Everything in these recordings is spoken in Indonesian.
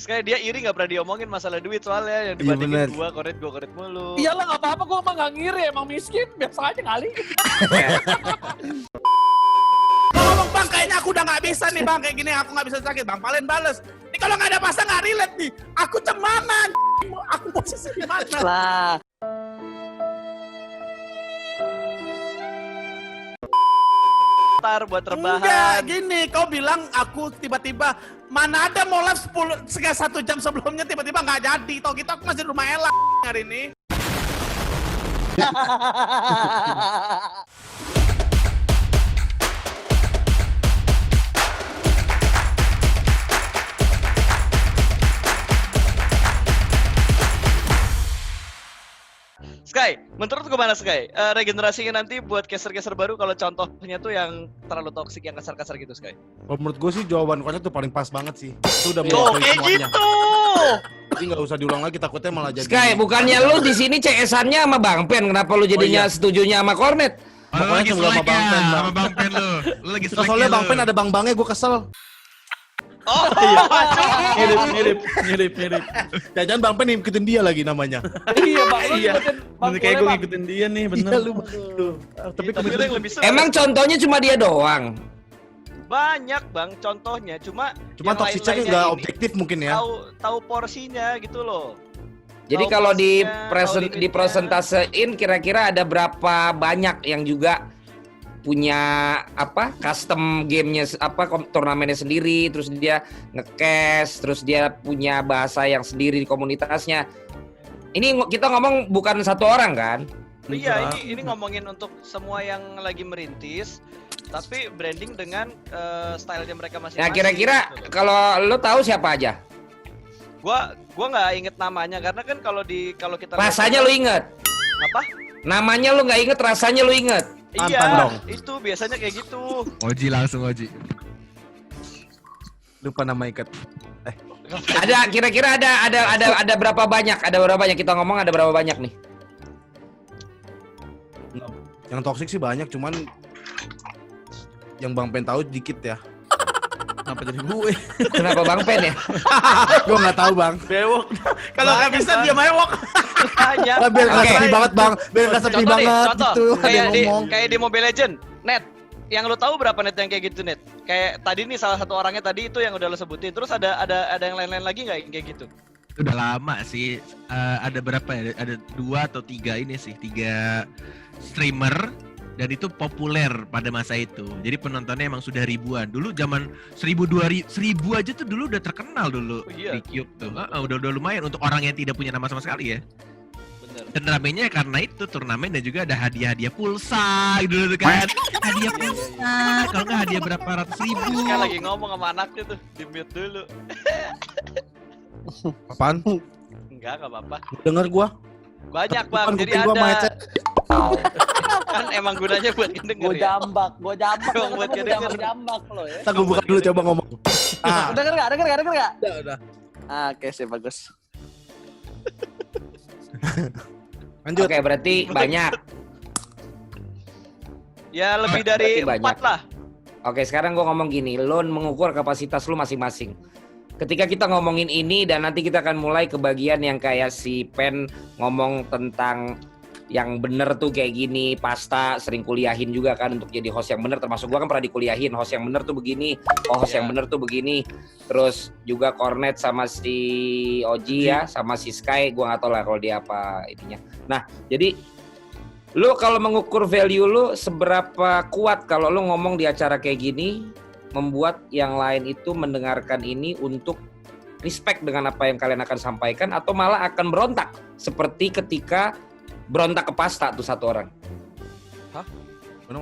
Sekali dia iri nggak pernah diomongin masalah duit soalnya yang Iya, dibandingin bener. gua korit mulu. Iyalah nggak apa-apa, gue emang nggak ngiri, emang miskin, biasa aja kali. Ngomong bang, kayaknya aku udah nggak bisa nih bang, kayak gini aku nggak bisa sakit bang. Valen bales. Ini kalau nggak ada pasta nggak relate nih. Aku cemanan. Aku posisi di mana? Lah. Ntar buat Enggak, rebahan. gini, kau bilang aku tiba-tiba mana ada mau live 1 jam sebelumnya tiba-tiba nggak jadi. Tau gitu aku masih di rumah Ella hari ini. Sky, menurut gimana Sky? Regenerasinya nanti buat caster-caster baru kalau contohnya tuh yang terlalu toksik, yang kasar-kasar gitu Sky. Kalau menurut gue sih jawaban Konya tuh paling pas banget sih. Itu udah Tuh, mewakili kayak semuanya. gitu. Jadi nggak usah diulang lagi, takutnya malah jadi. Sky, bukannya lu di sini CS-annya sama Bang Pen, kenapa lu jadinya setujunya sama Cornet? Pokoknya Lu lagi cuma sama selek Bang ya, Pen, Bang. sama Bang Pen lu. Lu lagi selek Soalnya ya Bang lu. Pen ada bang-bangnya, gue kesel. Oh, Mirip. Jangan Bang Pen ngikutin dia lagi namanya. Iya bang, lu Iya. ngikutin Bang Kayak gue Bang. ngikutin dia nih, bener. Iya, lu. Tapi tapi lu yang lebih seru. Emang contohnya cuma dia doang? banyak bang contohnya, cuma yang toksiknya lain-lainnya nggak ini objektif mungkin ya. tahu porsinya gitu loh. Jadi Tahu kalau porsinya, tahu limitnya. dipresentasein kira-kira ada berapa banyak yang juga punya apa custom gamenya turnamennya sendiri, terus dia nge-cash, terus dia punya bahasa yang sendiri di komunitasnya. Ini kita ngomong bukan satu orang kan? Iya, ini ngomongin untuk semua yang lagi merintis, tapi branding dengan stylenya mereka masing-masing. Nah kira-kira gitu loh. kalau lo tahu siapa aja? Gua nggak inget namanya karena kan kalau kita Rasanya lihat- lo inget? apa? Namanya lo nggak inget, rasanya lo inget? Mantan Iya, dong. itu biasanya kayak gitu. Oji langsung Oji. Lupa nama ikat. Ada kira-kira ada berapa banyak? Ada berapa banyak kita ngomong, ada berapa banyak nih? Yang toksik sih banyak, cuman yang Bang Pen tahu dikit ya. Kenapa jadi gue? Kenapa Bang Pen ya? Gue nggak tahu Bang. Bewok. Kalau nggak Banyak, bisa Bang. dia mewok. Banyak. Biar nggak Oke. sepi banget Bang. Biar nggak sepi Contoh nih, banget contoh. gitu. Ada yang ngomong. Kayak di Mobile Legend, Net. Yang lo tahu berapa Net yang kayak gitu Net? Kayak tadi nih salah satu orangnya tadi itu yang udah lo sebutin. Terus ada yang lain-lain lagi nggak yang kayak gitu? Udah lama sih. Ada berapa ya? Ada 2 atau 3 ini sih. 3 streamer. Dan itu populer pada masa itu. Jadi penontonnya emang sudah ribuan. Dulu zaman 1000 aja tuh dulu udah terkenal dulu Oh, iya. di Cube tuh. Udah lumayan untuk orang yang tidak punya nama sama sekali ya. Bener. Dan ramenya karena itu turnamen dan juga ada hadiah-hadiah pulsa dulu tuh kan. Hadiah pulsa. Kalau nggak hadiah berapa ratus ribu. Kan lagi ngomong sama anaknya tuh, di mute dulu. Apaan? Enggak apa-apa. Denger gua. Banyak bang, Bukan jadi kuping gua ada. macet. Kan emang gunanya buat ngedenger Gue ya. jambak, Emang buat gue kedenger. jambak lo ya. Ntar gua buka dulu coba ngomong. Ah, Denger nggak? udah. Oke sih bagus. Lanjut. Oke, berarti banyak. Ya lebih dari Berarti 4 lah. Oke, sekarang gua ngomong gini, lo mengukur kapasitas lo masing-masing. Ketika kita ngomongin ini dan nanti kita akan mulai ke bagian yang kayak si Pen ngomong tentang yang bener tuh kayak gini, Pasta sering kuliahin juga kan untuk jadi host yang bener, termasuk gua kan pernah dikuliahin, host yang bener tuh begini, host yang bener tuh begini. Terus juga Cornet sama si Oji ya, sama si Sky, gua nggak tahu lah kalau dia apa ininya. Nah, jadi lu kalau mengukur value lu seberapa kuat kalau lu ngomong di acara kayak gini membuat yang lain itu mendengarkan ini untuk respect dengan apa yang kalian akan sampaikan atau malah akan berontak seperti ketika berontak ke Pasta tuh satu orang.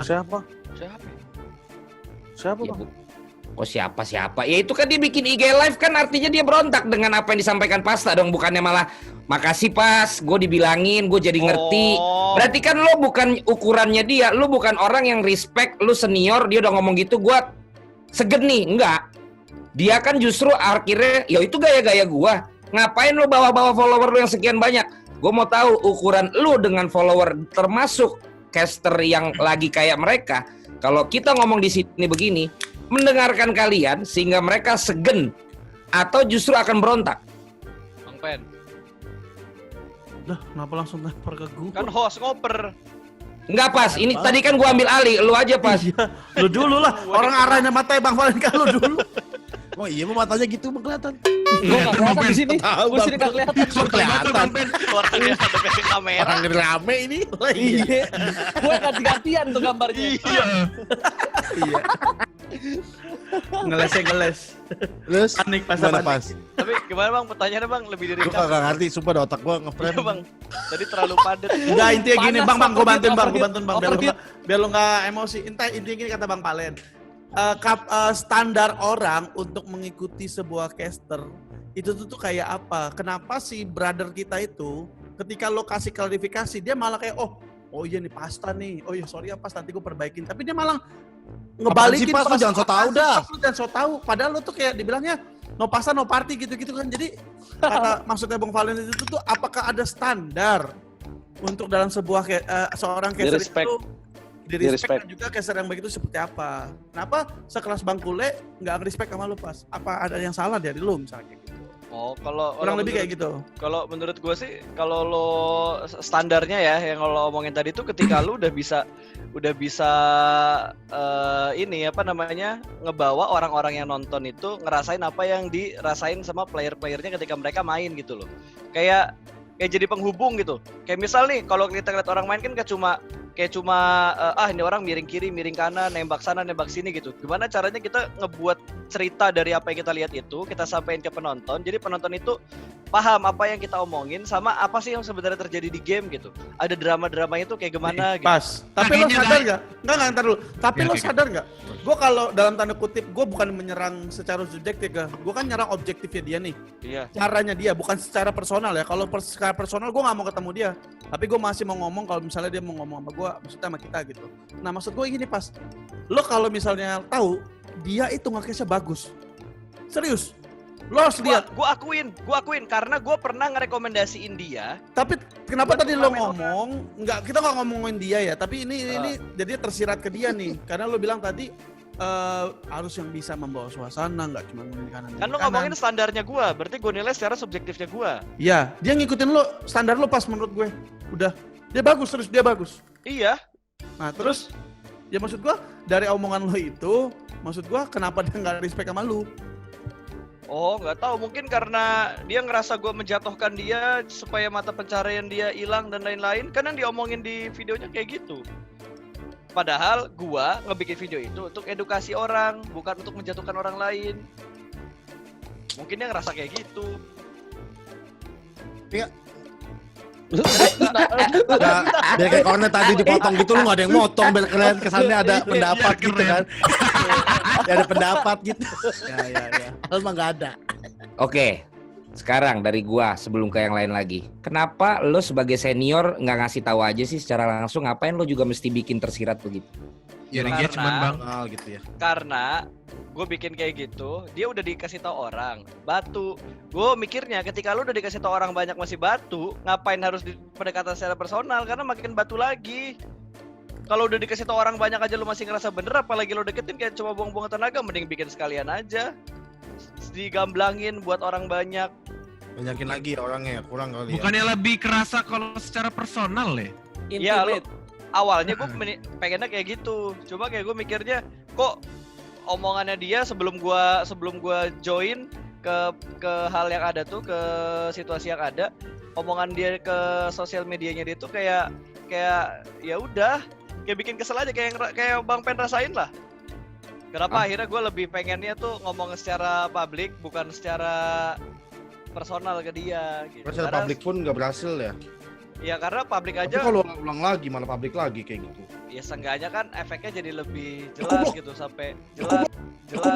Siapa? Siapa? Siapa Ya, bang? kok siapa? Ya itu kan dia bikin IG live kan artinya dia berontak dengan apa yang disampaikan Pasta dong, bukannya malah makasih Pas, gue dibilangin, gue jadi ngerti. Oh. Berarti kan lo bukan ukurannya dia, lo bukan orang yang respect, lo senior, dia udah ngomong gitu, gue segen nih, enggak. Dia kan justru akhirnya, ya itu gaya-gaya gue. Ngapain lo bawa-bawa follower lo yang sekian banyak? Gue mau tahu ukuran lo dengan follower termasuk caster yang lagi kayak mereka. Kalau kita ngomong di sini begini, mendengarkan kalian sehingga mereka segen atau justru akan berontak? Bang Pen. Dah, kenapa langsung lempar ke gua? Kan host ngoper. Enggak Pas, ini tadi kan gua ambil alih, lu aja Pas. Iya, lu dulu lah. Orang arahnya matanya Bang Valen kan lu dulu. Oh iya, mau matanya gitu Bang, kelihatan. Gue nggak kelihatan di sini. Tahu, Gue sini nggak kelihatan. Kelihatan. Keluarnya satu kasih kamera. Orang rame ini. Iya. Gue ganti-gantian tuh gambarnya. Iya. Iya. Ngeles. Terus Panik pas gimana, panik. Pas? Tapi gimana Bang pertanyaannya Bang lebih dari Gue kagak ngerti, sumpah dah otak gua ngeframe. Iya Bang. Tadi terlalu padat. Enggak, intinya gini, Panas, Bang, gue bantuin Bang, overheat. biar lu nggak emosi. Intinya gini kata Bang Palen. Standar orang untuk mengikuti sebuah caster itu tuh kayak apa? Kenapa si brother kita itu ketika lo kasih klarifikasi dia malah kayak oh iya nih pasta nih. Oh iya sorry ya Pas, nanti gue perbaikin. Tapi dia malah ngebalikin Apaan sih, Pas? Lu jangan so tau dah. Lu jangan so tau. Padahal lo tuh kayak dibilangnya no pasta no party gitu-gitu kan. Jadi kata maksudnya Bang Valen itu tuh apakah ada standar untuk dalam sebuah seorang caster Di-respect. itu di-respect dan juga caster yang begitu seperti apa? Kenapa sekelas Bang Kule nggak respect sama lu Pas? Apa ada yang salah dari lu misalnya kayak gitu? Oh, kalau Kurang lebih kayak gitu. Kalau menurut gue sih, kalau lo standarnya ya yang lo omongin tadi tuh ketika lo udah bisa ini apa namanya ngebawa orang-orang yang nonton itu ngerasain apa yang dirasain sama player-playernya ketika mereka main gitu loh. Kayak jadi penghubung gitu. Kayak misal nih kalau kita lihat orang main kan kayak cuma ini orang miring kiri, miring kanan, nembak sana, nembak sini gitu. Gimana caranya kita ngebuat cerita dari apa yang kita lihat itu, kita sampaikan ke penonton. Jadi penonton itu paham apa yang kita omongin sama apa sih yang sebenarnya terjadi di game gitu. Ada drama-dramanya itu kayak gimana gitu. Pas. Tapi lo Akhirnya sadar nggak? Nggak ntar dulu. Tapi Ya, lo oke. sadar nggak? Gue kalau dalam tanda kutip, gue bukan menyerang secara subjektif ya. Gue kan nyerang objektifnya dia nih. Iya. Caranya dia, bukan secara personal ya. Kalau secara personal gue nggak mau ketemu dia. Tapi gue masih mau ngomong kalau misalnya dia mau ngomong sama gue, maksudnya sama kita gitu. Nah maksud gue gini Pas. Lo kalau misalnya tahu, dia itu nge-case-nya bagus. Serius. Lo harus lihat. Gua akuin karena gua pernah ngerekomendasiin dia. Tapi kenapa Buat tadi lo turnamen ngomong kita nggak ngomongin dia ya, tapi ini jadi tersirat ke dia nih, karena lo bilang tadi harus yang bisa membawa suasana, nggak cuma ngomongin kanan. Kan lo ngomongin standarnya gua, berarti gua nilai secara subjektifnya gua. Iya, dia ngikutin lo standar lo Pas menurut gue. Udah, dia bagus terus dia bagus. Iya. Nah terus, ya maksud gue dari omongan lo itu, maksud gue kenapa dia nggak respect sama lo? Oh, nggak tahu, mungkin karena dia ngerasa gua menjatuhkan dia supaya mata pencaharian dia hilang dan lain-lain. Kan yang diomongin di videonya kayak gitu. Padahal gua ngebikin video itu untuk edukasi orang, bukan untuk menjatuhkan orang lain. Mungkin dia ngerasa kayak gitu. Nah, biar kayak kornet tadi dipotong gitu, lu gak ada yang motong biar kalian kesannya ada pendapat Biar gitu keren. kan. Ya, ada pendapat gitu. Ya. Emang gak ada. Oke, sekarang dari gua sebelum ke yang lain lagi. Kenapa lo sebagai senior nggak ngasih tahu aja sih secara langsung? Ngapain lo juga mesti bikin tersirat begitu? Ya Karena- engagement Bang. Kenal gitu ya. Karena gue bikin kayak gitu, dia udah dikasih tahu orang batu. Gue mikirnya ketika lu udah dikasih tahu orang banyak masih batu, ngapain harus pendekatan secara personal? Karena makin batu lagi. Kalau udah dikasih tahu orang banyak aja lu masih ngerasa bener, apalagi lu deketin kayak cuma buang-buang tenaga, mending bikin sekalian aja. Digamblangin buat orang banyak. Banyakin lagi orangnya, kurang kali ya. Bukannya lebih kerasa kalau secara personal ya? Iya lu. Intimate. Awalnya gue pengennya kayak gitu, cuma kayak gue mikirnya kok omongannya dia sebelum gua join ke hal yang ada tuh, ke situasi yang ada, omongan dia ke sosial medianya dia tuh kayak ya udah kayak bikin kesel aja, kayak Bang Pen rasain lah. Kenapa akhirnya gue lebih pengennya tuh ngomong secara publik bukan secara personal ke dia gitu. Proses publik pun gak berhasil ya. Ya karena publik Tapi aja kalau ulang lagi malah publik lagi kayak gitu. ya seenggaknya kan efeknya jadi lebih jelas gitu, sampai jelas gitu,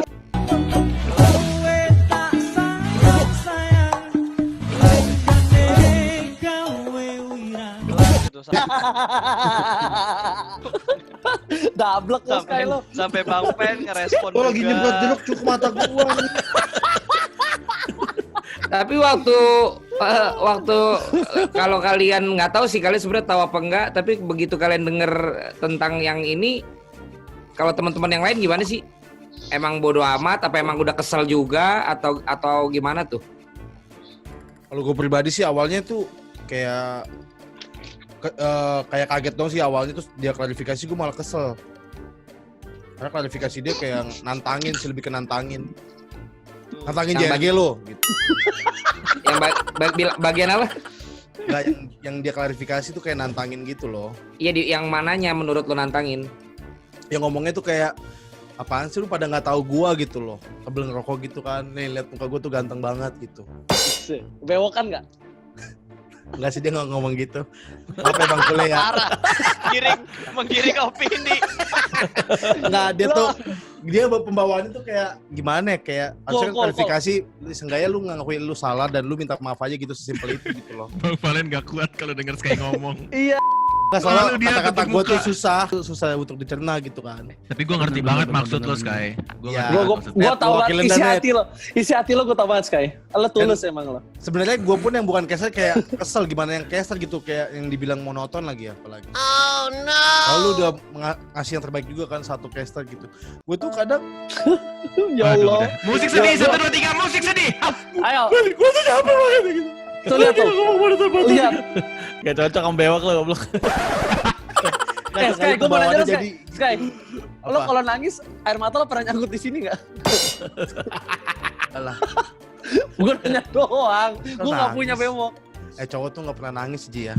Dablek lo sekali lo. sampai Bang Pen ngerespon Gua lagi nyemprot juga. jeruk cukup mata gua. Tapi waktu kalau kalian nggak tahu sih, kalian sebenarnya tahu apa enggak, tapi begitu kalian denger tentang yang ini, kalau teman-teman yang lain gimana sih? emang bodo amat, apa emang udah kesel juga atau gimana tuh? Kalau gue pribadi sih awalnya tuh kayak kayak kaget dong sih awalnya, terus dia klarifikasi gue malah kesel. Karena klarifikasi dia kayak nantangin sih, lebih ke nantangin. Nantangin Yang JRG lo gitu. Yang bagian apa? Nggak, yang dia klarifikasi tuh kayak nantangin gitu loh. Iya, yang mananya menurut lo nantangin? Yang ngomongnya tuh kayak apaan sih lu pada nggak tahu gua gitu loh. Sambil ngerokok gitu kan. Nih lihat muka gua tuh ganteng banget gitu. Bewokan nggak? Enggak sih, dia nggak ngomong gitu. Apa Bang Kule ya? Parah. Menggiring opini. Enggak, dia pembawaannya tuh kayak gimana ya, kayak harusnya kan klarifikasi, seenggaknya lu ngakuin lu salah dan lu minta maaf aja gitu, sesimpel itu gitu loh. Bang Valen gak kuat kalau denger Sky ngomong. Iya. Nggak, soalnya Lalu dia kata-kata tutup gue tuh muka. susah untuk dicerna gitu kan. Tapi gue ngerti banget maksud lo, Sky. Gue Ya. ngerti maksud lo. Gue tau banget Wakilin isi dan hati lo. Isi hati lo gue tau banget, Sky. Lo tulus emang lo. Sebenarnya gue pun yang bukan caster kayak kesel gimana yang caster gitu, kayak yang dibilang monoton lagi apalagi. Oh no. Lalu udah ngasih yang terbaik juga kan satu caster gitu. Gue tuh kadang Ya Aduh, Allah. udah. Musik sedih, 1, 2, 3, musik sedih. Ayo, gue tuh capek banget gitu. tuh lihat tuh. Lihat. Gak cocok sama bewok lo goblok. Sky, gue mau nanya lo, Sky. jadi Sky, lo Apa? kalau nangis, air mata lo pernah nyangkut di sini nggak? Alah. Gue nanya doang. Gue nggak Nangis. punya bewok. Cowok tuh nggak pernah nangis Ji ya.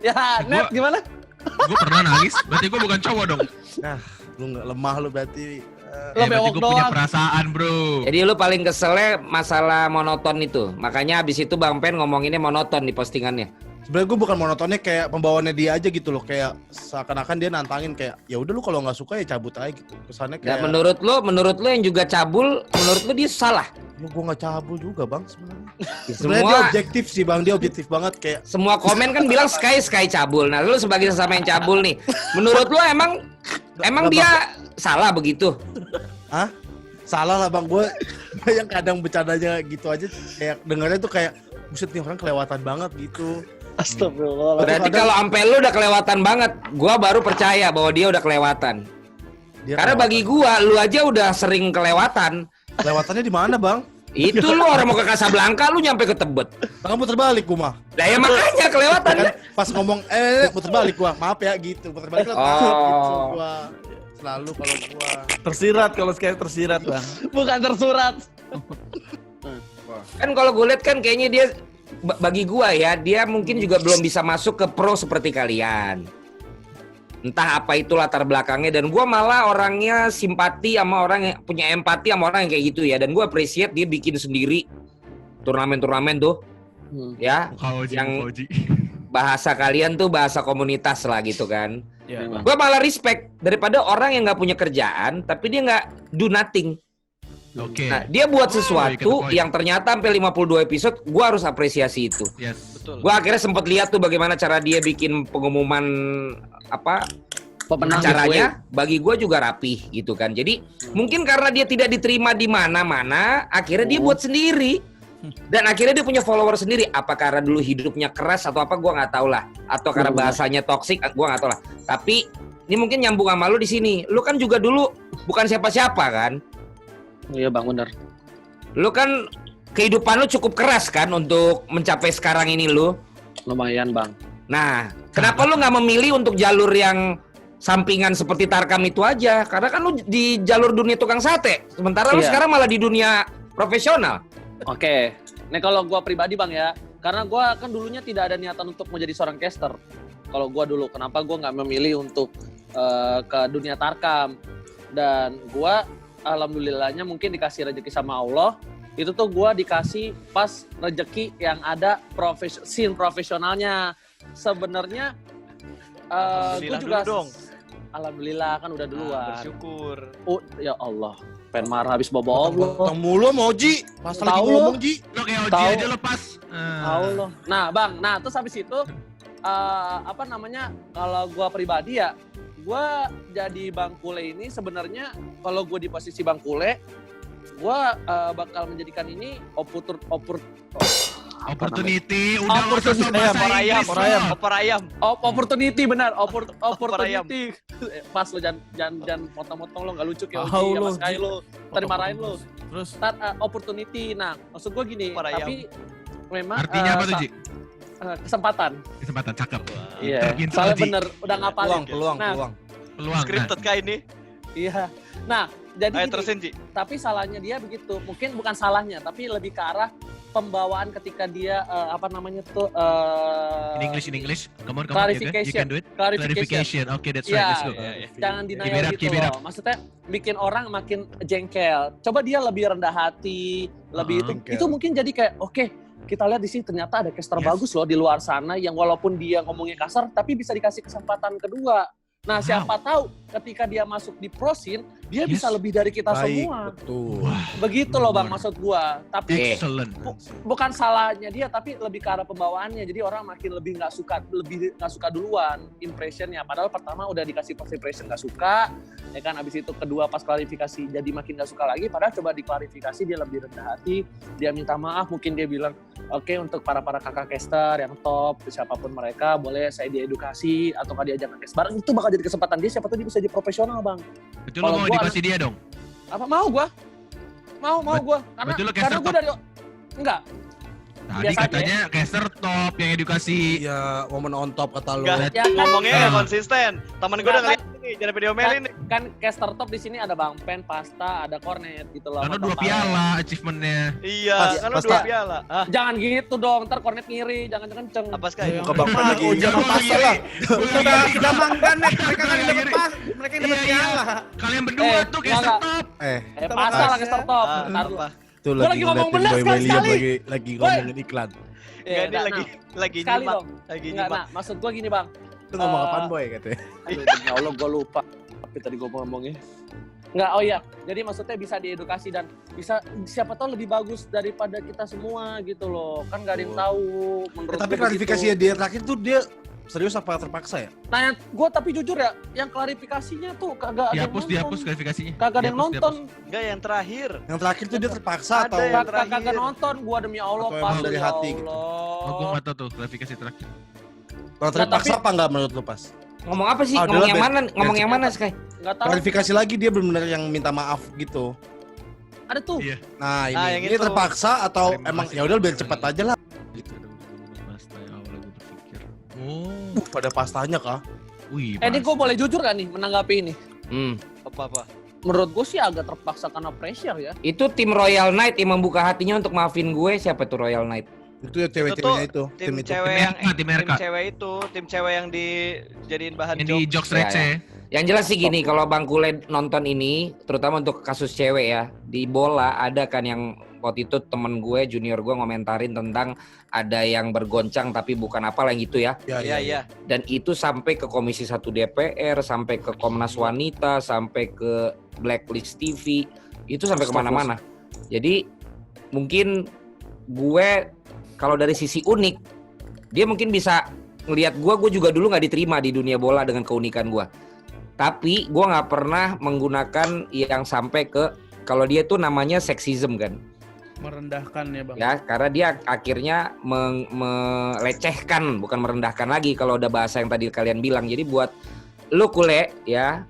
Ya, Net gimana? Gue pernah nangis, berarti gue bukan cowok dong. Nah, lu nggak lemah lu berarti. Lo Berarti bewok gue punya doang. perasaan, bro. Jadi lu paling keselnya masalah monoton itu. Makanya abis itu Bang Pen ngomonginnya monoton di postingannya. Sebenarnya gue bukan monotonnya, kayak pembawaannya dia aja gitu loh, kayak seakan-akan dia nantangin kayak ya udah lu kalau nggak suka ya cabut aja gitu. Kesannya Dan kayak menurut lu yang juga cabul, menurut lu dia salah. lu gue nggak cabul juga bang sebenarnya. Sebenarnya dia Semua objektif sih bang, dia objektif banget kayak semua komen kan bilang Sky cabul. Nah, lu sebagai sesama yang cabul nih, menurut lu emang Nggak, dia salah begitu? salah lah bang, gue yang kadang bercandanya gitu aja kayak dengarnya tuh kayak buset nih orang kelewatan banget gitu. Astagfirullah. Berarti kalau ampe lu udah kelewatan banget, gua baru percaya bahwa dia udah kelewatan. Dia Karena bagi gua, lu aja udah sering kelewatan. kelewatannya di mana bang? Itu lu orang mau ke Casablanca, lu nyampe ke Tebet. Tangan muter balik gue mah. Lah ya makanya kelewatan. Kan pas ngomong muter balik gua, maaf ya gitu, muter balik lah gitu gua. Selalu kalau gua Tersirat kalau sekali tersirat bang. Bukan tersurat. Kan kalau gue lihat kan kayaknya dia bagi gua ya, dia mungkin juga belum bisa masuk ke pro seperti kalian. Entah apa itu latar belakangnya, dan gua malah orangnya simpati sama orang yang punya empati sama orang yang kayak gitu ya, dan gua appreciate dia bikin sendiri turnamen-turnamen tuh. Ya, yang bahasa kalian tuh bahasa komunitas lah gitu kan. Iya. Gua malah respect daripada orang yang nggak punya kerjaan tapi dia nggak do nothing. Oke. Nah, dia buat sesuatu poin. yang ternyata sampai 52 episode, gua harus apresiasi itu. Yes. Betul. Gua akhirnya sempat lihat tuh bagaimana cara dia bikin pengumuman apa Pemenang acaranya, bagi gua juga rapih gitu kan. Jadi mungkin karena dia tidak diterima di mana-mana, akhirnya dia buat sendiri. Dan akhirnya dia punya follower sendiri. Apa karena dulu hidupnya keras atau apa, gua nggak tahu lah. Atau karena bahasanya toksik, gua nggak tahu lah. Tapi ini mungkin nyambung sama lu di sini. Lu kan juga dulu bukan siapa-siapa kan? Iya bang, bener. Lu kan kehidupan lu cukup keras kan untuk mencapai sekarang ini lu. Lumayan bang. Nah, kenapa lu nggak memilih untuk jalur yang sampingan seperti Tarkam itu aja? Karena kan lu di jalur dunia tukang sate. Sementara lu Iya. sekarang malah di dunia profesional. Oke. Nih kalau gua pribadi bang ya, karena gua kan dulunya tidak ada niatan untuk menjadi seorang caster. Kalau gua dulu, kenapa gua nggak memilih untuk ke dunia Tarkam? Dan gua alhamdulillahnya mungkin dikasih rezeki sama Allah. Itu tuh gua dikasih pas rezeki yang ada scene profesionalnya. Sebenarnya gua Alhamdulillah juga dulu dong. alhamdulillah kan udah duluan. Bersyukur. Oh, ya Allah. Pengen marah habis bobo Allah. Tang mulu mau Ji, pas lagi Tahu ngomong Ji. Lo kayak Oji Tahu. aja lepas. Tahu loh. Nah, Bang, terus habis itu apa namanya? Kalau gua pribadi ya, gua jadi Bang Kule ini sebenarnya kalau gua di posisi Bang Kule, gua bakal menjadikan ini Opportunity, udah nggak usah sok Opportunity. bahasa Opor ayam, Inggris lo. opor ayam. Opportunity benar, ayam. opportunity. Pas lo jangan potong-potong lo nggak lucu kayak Tahu Uji lo. sama Sky lo. Tadi marahin lo. Terus Opportunity. Nah, maksud gue gini, Opor ayam. tapi memang Artinya apa tuh, Ji? kesempatan. Kesempatan, cakep. Iya. Pinter, Soalnya Ji. bener udah ngapalin. Peluang. Nah, Peluang. Scripted kah ini? Iya. Nah, jadi Ayo gini, terusin, Ji. tapi salahnya dia begitu. Mungkin bukan salahnya, tapi lebih ke arah pembawaan ketika dia apa namanya tuh In English. Come on, you Clarification. can do it. clarification. Okay, that's Iya, right. Let's go. Jangan Keep it denial up, gitu keep it loh. Maksudnya bikin orang makin jengkel. Coba dia lebih rendah hati, lebih Jengkel. itu mungkin jadi kayak oke, kita lihat di sini ternyata ada caster Yes. bagus loh di luar sana yang walaupun dia ngomongnya kasar tapi bisa dikasih kesempatan kedua. Nah, Wow. siapa tahu ketika dia masuk di pro scene, dia Yes. bisa lebih dari kita semua. Betul. Begitu loh Bang maksud gua. Tapi Excellent. bukan salahnya dia tapi lebih ke arah pembawaannya. Jadi orang makin lebih nggak suka duluan impressionnya. Padahal pertama udah dikasih first impression nggak suka, ya kan. Abis itu kedua pas klarifikasi jadi makin nggak suka lagi. Padahal coba diklarifikasi dia lebih rendah hati, dia minta maaf, mungkin dia bilang oke, untuk para kakak caster yang top siapapun mereka boleh saya diedukasi atau nggak diajak nge-cast bareng, itu bakal jadi kesempatan dia. Siapa tuh dia bisa jadi profesional Bang. Betul lo Kalau mau gua dikasih dia dong? Apa mau gua? Mau gua Betul lo karena caster gua top? dari enggak. Tadi Biasa aja. katanya caster top yang edukasi. Iya, momen on top kata lu. Enggak, Ya kan, ngomongnya nggak Ah. konsisten. Temen gue udah Nggak, ngeliat ini, jangan video melin nih. kan caster top di sini ada Bang Pen, Pasta, ada Cornet gitu loh. Karena sama 2 Bang piala achievementnya. Iya, kan lu Pasta. 2 piala. Ah, Jangan gitu dong, ntar Cornet ngiri, jangan kenceng. apa Sky? Muka Bang Pen lagi. Jangan pasal lah. Udah mangganet, mereka kan Iya, dapat iya. pas, mereka yang dapat Iya, iya. piala. Kalian berdua tuh enggak, caster enggak. top. Pasta lah caster top. Ah, Ntar apa? Tuh Gua lagi ngomong bener sekali. lagi ngomongin iklan. Enggak, ini lagi sekali nyimak. dong. Lagi Enggak, nyimak. nah, maksud gua gini Bang. Itu ngomong apaan boy katanya? Aduh, ya Allah gua lupa. Tapi tadi gua ngomongnya. Enggak, oh iya. Jadi maksudnya bisa diedukasi dan bisa siapa tahu lebih bagus daripada kita semua gitu loh. Kan nggak ada yang tahu menurut Tapi gua klarifikasinya begitu. dia terakhir tuh dia serius apa terpaksa ya? Nah, gue tapi jujur ya, yang klarifikasinya tuh kagak ada yang Dihapus nonton. klarifikasinya. Kagak ada yang Dihapus, nonton. Enggak, yang terakhir. Yang terakhir tuh dia terpaksa Ada atau yang terakhir. Kagak nonton, gua demi Allah Atau pas emang dari ya hati gitu? Allah. Oh, gue nggak tahu tuh klarifikasi terakhir. kalau terpaksa tapi- apa enggak menurut lu pas? Ngomong apa sih? Ah, Ngomong udah yang lah, mana? Ngomong yang mana, Sky? Nggak tahu. Klarifikasi lagi dia benar-benar yang minta maaf gitu. Ada tuh. Iya. Nah, Ah, yang ini itu. terpaksa atau Terima emang kasih. ya udah biar cepat aja lah. Pasta ya awalnya gue berpikir. Oh, Pada pastanya kah? wih. Ini gue boleh jujur gak nih menanggapi ini? Apa-apa? Menurut gue sih agak terpaksa karena pressure ya. Itu tim Royal Knight yang membuka hatinya untuk maafin gue. Siapa tuh Royal Knight? Itu ya cewek-ceweknya itu. Tim itu. cewek Tim yang RK, tim RK. tim cewek yang dijadiin bahan Yang di jokes. jokes Ya, receh. Yang jelas sih gini, kalau Bang Kule nonton ini, terutama untuk kasus cewek ya, di bola ada kan yang waktu itu temen gue, junior gue ngomentarin tentang ada yang bergoncang tapi bukan apalah yang gitu ya. Iya, iya. Dan itu sampai ke Komisi 1 DPR, sampai ke Komnas Wanita, sampai ke Blacklist TV, itu sampai kemana-mana. Jadi mungkin gue kalau dari sisi unik, dia mungkin bisa ngelihat gue juga dulu nggak diterima di dunia bola dengan keunikan gue. Tapi gue nggak pernah menggunakan yang sampai ke, kalau dia tuh namanya seksism kan. Merendahkan ya Bang. Ya, karena dia akhirnya melecehkan, bukan merendahkan lagi kalau udah bahasa yang tadi kalian bilang. Jadi buat lu Kule ya,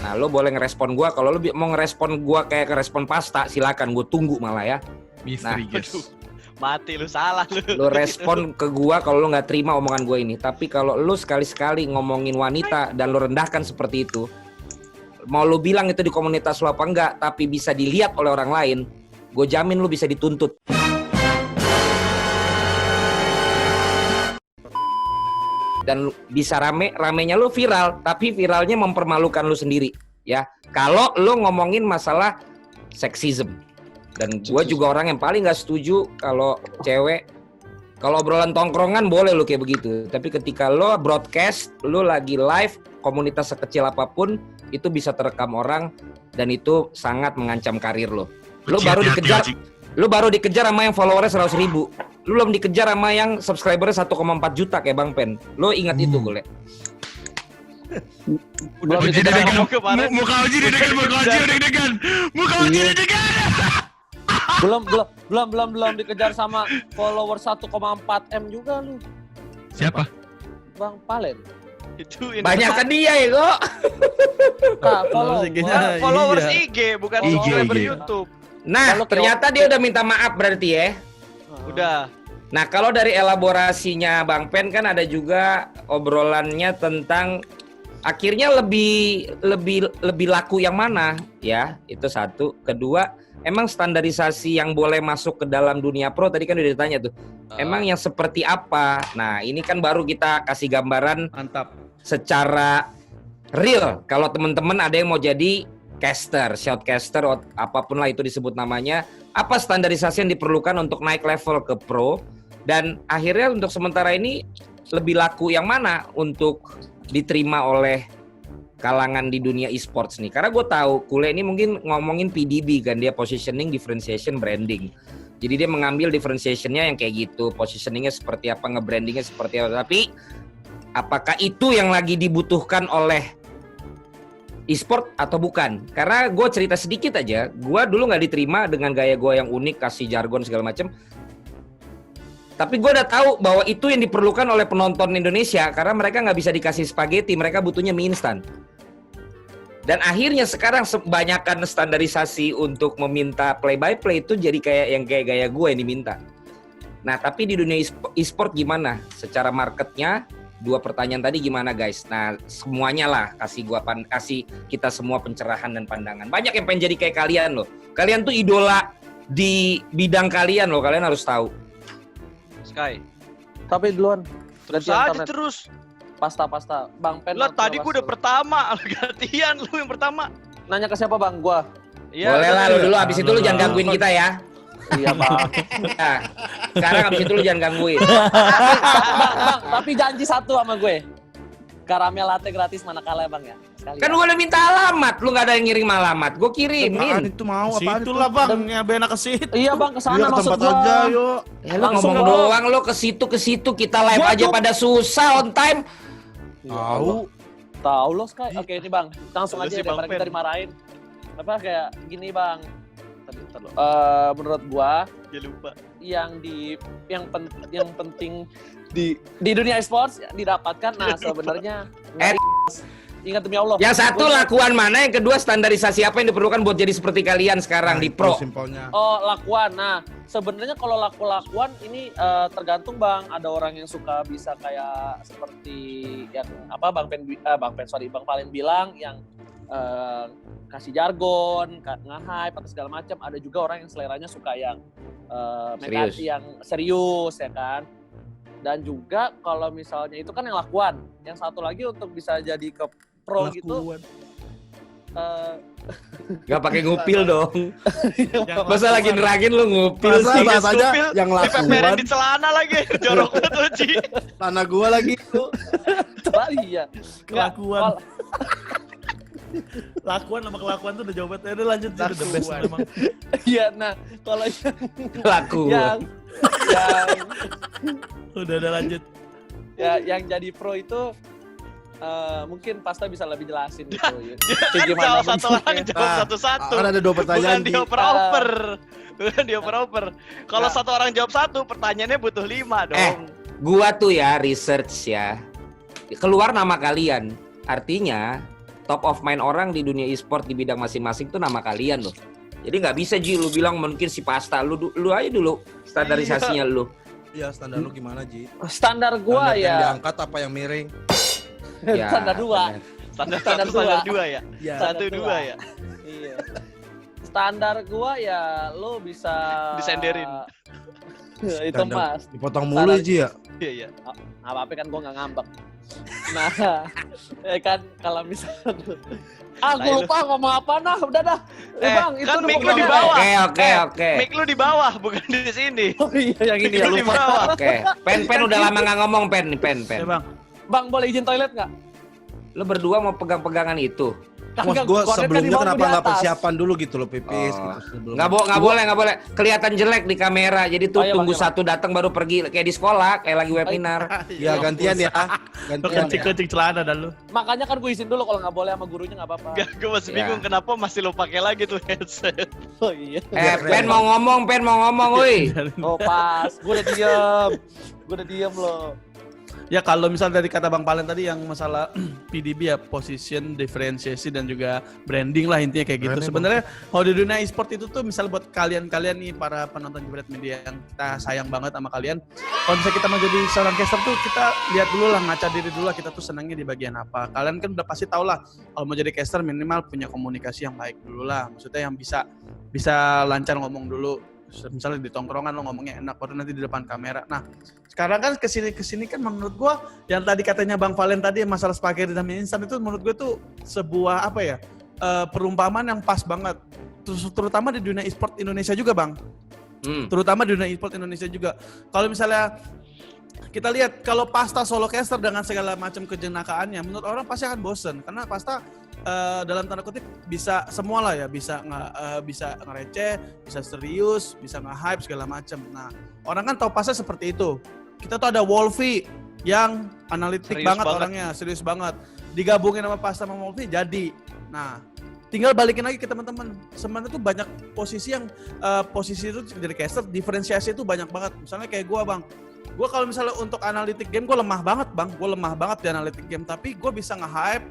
nah lu boleh ngerespon gua. Kalau lu mau ngerespon gua kayak ngerespon Pasta, silakan, gua tunggu malah ya. Misteri Nah, guys. Mati lu, salah lu. Lu respon ke gua kalau lu nggak terima omongan gua ini. Tapi kalau lu sekali-sekali ngomongin wanita dan lu rendahkan seperti itu, mau lu bilang itu di komunitas lu apa enggak, tapi bisa dilihat oleh orang lain, gue jamin lu bisa dituntut. Dan bisa ramenya lu viral, tapi viralnya mempermalukan lu sendiri ya. Kalau lu ngomongin masalah seksism, dan gue juga orang yang paling nggak setuju kalau cewek, kalau obrolan tongkrongan boleh lu kayak begitu, tapi ketika lu broadcast, lu lagi live, komunitas sekecil apapun itu bisa terekam orang dan itu sangat mengancam karir lo. Lu baru dikejar, lu baru dikejar sama yang followernya 100.000. Lu belum dikejar sama yang subscribernya 1,4 juta kayak Bang Pen. Lu ingat itu boleh. Belum Oji dikejar deg-degan. kemarin. Muka Oji deg-degan, muka Oji deg-degan. Muka Oji deg-degan. belum dikejar sama follower 1,4 M juga lu. Siapa? Bang Palen. Itu ini Banyak kan dia ya kok. Nah, follow. IG-nya. followers Iya. IG bukan IG. subscriber YouTube. Nah, Kalau ternyata dia udah minta maaf berarti ya. Udah. Nah, kalau dari elaborasinya Bang Pen kan ada juga obrolannya tentang akhirnya lebih laku yang mana ya? Itu satu. Kedua, emang standarisasi yang boleh masuk ke dalam dunia pro tadi kan udah ditanya tuh. Emang yang seperti apa? Nah, ini kan baru kita kasih gambaran Mantap. secara real. Kalau teman-teman ada yang mau jadi caster, shoutcaster, apapun lah itu disebut namanya, apa standarisasi yang diperlukan untuk naik level ke pro, dan akhirnya untuk sementara ini lebih laku yang mana untuk diterima oleh kalangan di dunia e-sports nih. Karena gue tahu Kule ini mungkin ngomongin PDB kan, dia positioning, differentiation, branding. Jadi dia mengambil differentiationnya yang kayak gitu, positioningnya seperti apa, nge-brandingnya seperti apa. Tapi apakah itu yang lagi dibutuhkan oleh e-sport atau bukan? Karena gue cerita sedikit aja, gue dulu nggak diterima dengan gaya gue yang unik, kasih jargon segala macem. Tapi gue udah tahu bahwa itu yang diperlukan oleh penonton Indonesia, karena mereka nggak bisa dikasih spaghetti, mereka butuhnya mie instan. Dan akhirnya sekarang kebanyakan standarisasi untuk meminta play by play itu jadi kayak yang kayak gaya gue yang diminta. Nah, tapi di dunia e-sport gimana? Secara marketnya, dua pertanyaan tadi gimana guys? Nah, semuanya lah kasih kita semua pencerahan dan pandangan. Banyak yang pengen jadi kayak kalian loh. Kalian tuh idola di bidang kalian loh, kalian harus tahu. Sky. Tapi duluan. Terus Ganti aja internet. terus. Pasta. Bang Pen. Lah tadi gua udah pertama, gantian lu yang pertama. Nanya ke siapa Bang? Gua. Iya. Boleh lah lu dulu, iya. abis itu lu jangan gangguin kita ya. Iya Bang. Nah, sekarang abis itu lu jangan gangguin. bang, tapi janji satu sama gue. Karamel latte gratis mana kalah Bang ya? Sekali. Kan gue udah minta alamat, lu gak ada yang ngirim alamat, gue Apaan kirimin. itu mau? Apaan itu? Situlah bang, Dan- ya benak ke situ. Iya Bang, Iya kesana ke maksud tempat gua. aja yuk. Ya, lu Langsung ngomong dong. doang, lu ke situ kita live Gua aja tuh- pada susah on time. Tahu. Tahu lo Sky. Oke ini Bang, langsung Lu aja sih, Bang daripada kita Pen. dimarahin. Apa kayak gini Bang. Bentar lo. Menurut gua Ya lupa. yang penting di dunia e-sports didapatkan. Nah sebenarnya ingat demi Allah. Yang satu Gua- lakuan mana, yang kedua standarisasi apa yang diperlukan buat jadi seperti kalian sekarang di pro. Simpelnya. Oh lakuan. Nah sebenarnya kalau lakuan ini tergantung Bang. Ada orang yang suka bisa kayak seperti yang apa Bang Palen bilang yang kasih jargon, nge-hype atau segala macam. Ada juga orang yang seleranya suka yang Serius. yang serius ya kan. Dan juga kalau misalnya itu kan yang lakuan. Yang satu lagi untuk bisa jadi ke pro gitu. Gak pakai ngupil dong. Yang Masa lagi nerangin lu ngupil Masa sih? bahasanya Supil, yang dipeperin lakuan, di celana lagi. Jorok banget tuh, Ci. tanah gua lagi tuh. iya. Kelakuan. Nggak, Lakuan sama kelakuan tuh udah jauh banget. Udah lanjut sih, udah the best Lakuan. memang. Iya, nah kalau Lakuan. yang Udah lanjut. yang jadi pro itu mungkin Pasta bisa lebih jelasin gitu. Kan jawab satu orang jawab Nah, satu-satu. Kan ada dua Bukan pertanyaan Ji. dioper-oper. Bukan dioper-oper. Kalau Nah. satu orang jawab satu, pertanyaannya butuh 5 dong. Gua tuh ya research ya, keluar nama kalian. Artinya top of mind orang di dunia e-sport di bidang masing-masing tuh nama kalian loh. Jadi nggak bisa Ji lu bilang mungkin si Pasta, lu aja dulu standarisasinya lu. Iya, standar lu gimana Ji? Standar gua Standar yang ya diangkat apa yang miring? Ya, standar 2. benar. Standar Standar 1, standar dua. 2 ya. Iya. Satu Standar 2 ya. Iya. Standar gua ya lo bisa Disenderin. itu Standar. Mas. Dipotong mulu Standar. Ji ya? Iya, iya. Apa-apa kan gua nggak ngambek. Nah, kan kalau misalnya aku Nah, lupa ngomong apa nah, udah dah. Bang, itu kan udah mic lu di pokoknya. bawah. Oke. Mic lu di bawah, bukan di sini. Oh iya yang ini Mic ya lu di lupa. bawah. Oke. Pen udah lama nggak ngomong pen. Ya bang. Bang boleh izin toilet nggak? Lu berdua mau pegang-pegangan itu. Mas gue Gordon kan di sebelumnya bawah, kenapa di nggak atas. persiapan dulu gitu loh pipis Oh. gitu sebelum. Nggak boleh. Kelihatan jelek di kamera. Jadi tuh Oh, iya, tunggu Bang, iya, satu datang baru pergi kayak di sekolah, kayak lagi webinar. Ya gantian ya. Lo Gantian. kencing celana dah lu. Makanya kan gue izin dulu kalau nggak boleh sama gurunya nggak apa-apa. Gak, gue masih Ya. bingung kenapa masih lo pakai lagi tuh headset. Oh iya. Pen mau ngomong, woi. Oh pas, gue udah diem loh. Ya kalau misal dari kata Bang Palen tadi yang masalah PDB ya, position, differentiasi dan juga branding lah intinya kayak gitu. Branding, Sebenarnya kalau di dunia e-sport itu tuh misal buat kalian nih para penonton Jebret Media yang kita sayang banget sama kalian. Kalau misalnya kita mau jadi seorang caster tuh kita lihat dulu lah, ngaca diri dulu lah kita tuh senangnya di bagian apa. Kalian kan udah pasti tau lah kalau mau jadi caster minimal punya komunikasi yang baik dulu lah. Maksudnya yang bisa lancar ngomong dulu. Misalnya di tongkrongan lo ngomongnya enak, baru nanti di depan kamera. Nah, sekarang kan kesini kan menurut gua yang tadi katanya Bang Valen tadi masalah spaghetti dan mie instan itu menurut gue tuh sebuah apa ya, perumpamaan yang pas banget. Terutama di dunia e-sport Indonesia juga Bang. Terutama di dunia e-sport Indonesia juga. Kalau misalnya kita lihat kalau Pasta solo caster dengan segala macam kejenakaannya, menurut orang pasti akan bosen karena Pasta dalam tanda kutip bisa semua lah ya, bisa ngereceh, bisa serius, bisa nge-hype segala macam. Nah, orang kan tahu Pasta seperti itu. Kita tuh ada Wolfie yang analitik banget orangnya, serius banget. Digabungin sama Pasta sama Wolfie jadi. Nah, tinggal balikin lagi ke teman-teman. Sebenarnya tuh banyak posisi yang posisi itu jadi caster, diferensiasi itu banyak banget. Misalnya kayak gua Bang. Gue kalau misalnya untuk analitik game gue lemah banget Bang. Gue lemah banget di analitik game, tapi gue bisa nge-hype,